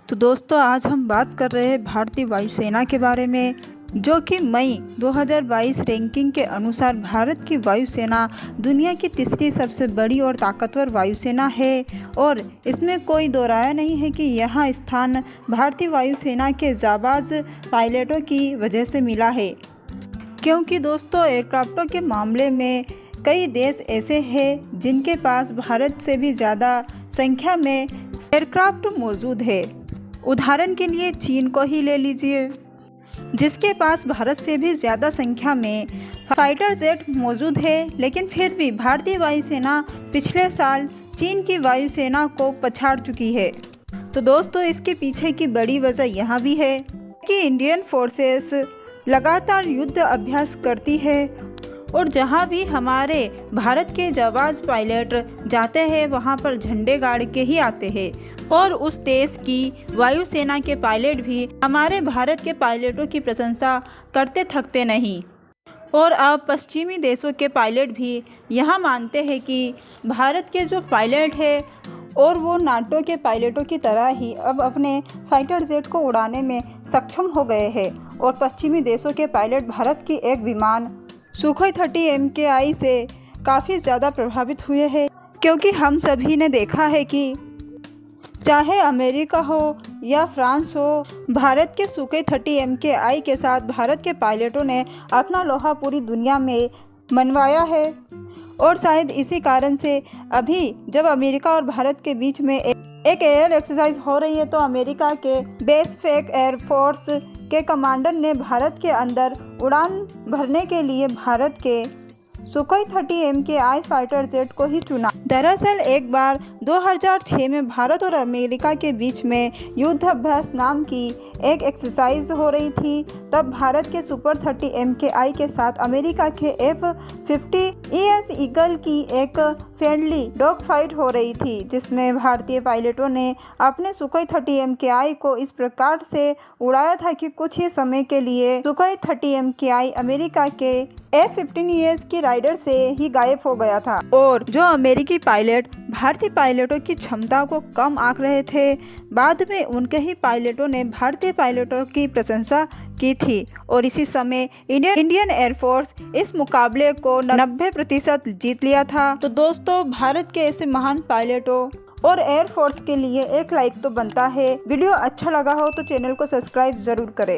तो दोस्तों आज हम बात कर रहे हैं भारतीय वायुसेना के बारे में, जो कि मई 2022 रैंकिंग के अनुसार भारत की वायुसेना दुनिया की तीसरी सबसे बड़ी और ताकतवर वायुसेना है। और इसमें कोई दो राय नहीं है कि यह स्थान भारतीय वायुसेना के जाबाज पायलटों की वजह से मिला है, क्योंकि दोस्तों एयरक्राफ्टों के मामले में कई देश ऐसे हैं जिनके पास भारत से भी ज़्यादा संख्या में एयरक्राफ्ट मौजूद है। उदाहरण के लिए चीन को ही ले लीजिए, जिसके पास भारत से भी ज़्यादा संख्या में फाइटर जेट मौजूद है, लेकिन फिर भी भारतीय वायुसेना पिछले साल चीन की वायुसेना को पछाड़ चुकी है। तो दोस्तों इसके पीछे की बड़ी वजह यह भी है कि इंडियन फोर्सेस लगातार युद्ध अभ्यास करती है और जहां भी हमारे भारत के जाबाज पायलट जाते हैं वहां पर झंडे गाड़ के ही आते हैं। और उस देश की वायुसेना के पायलट भी हमारे भारत के पायलटों की प्रशंसा करते थकते नहीं। और अब पश्चिमी देशों के पायलट भी यह मानते हैं कि भारत के जो पायलट है और वो नाटो के पायलटों की तरह ही अब अपने फाइटर जेट को उड़ाने में सक्षम हो गए हैं। और पश्चिमी देशों के पायलट भारत की एक विमान सुखोई 30 MKI से काफ़ी ज़्यादा प्रभावित हुए हैं, क्योंकि हम सभी ने देखा है कि चाहे अमेरिका हो या फ्रांस हो, भारत के सुखोई 30 MKI के साथ भारत के पायलटों ने अपना लोहा पूरी दुनिया में मनवाया है। और शायद इसी कारण से अभी जब अमेरिका और भारत के बीच में एक एयर एक्सरसाइज हो रही है, तो अमेरिका के बेस फेक एयरफोर्स के कमांडर ने भारत के अंदर उड़ान भरने के लिए भारत के सुखोई 30 MKI फाइटर जेट को ही चुना। दरअसल एक बार 2006 में भारत और अमेरिका के बीच में युद्ध अभ्यास नाम की एक एक्सरसाइज हो रही थी। तब भारत के सुपर 30 MKI के साथ अमेरिका के F-50ES ईगल की एक फ्रेंडली डॉग फाइट हो रही थी, जिसमें भारतीय पायलटों ने अपने सुखोई 30 MKI को इस प्रकार से उड़ाया था कि कुछ ही समय के लिए सुखोई 30 MKI अमेरिका के F-15ES की राइडर से ही गायब हो गया था। और जो अमेरिकी पायलट भारतीय पायलटों की क्षमता को कम आंक रहे थे, बाद में उनके ही पायलटों ने भारतीय पायलटों की प्रशंसा की थी। और इसी समय इंडियन एयरफोर्स इस मुकाबले को 90% जीत लिया था। तो दोस्तों भारत के ऐसे महान पायलटों और एयरफोर्स के लिए एक लाइक तो बनता है। वीडियो अच्छा लगा हो तो चैनल को सब्सक्राइब जरूर करें।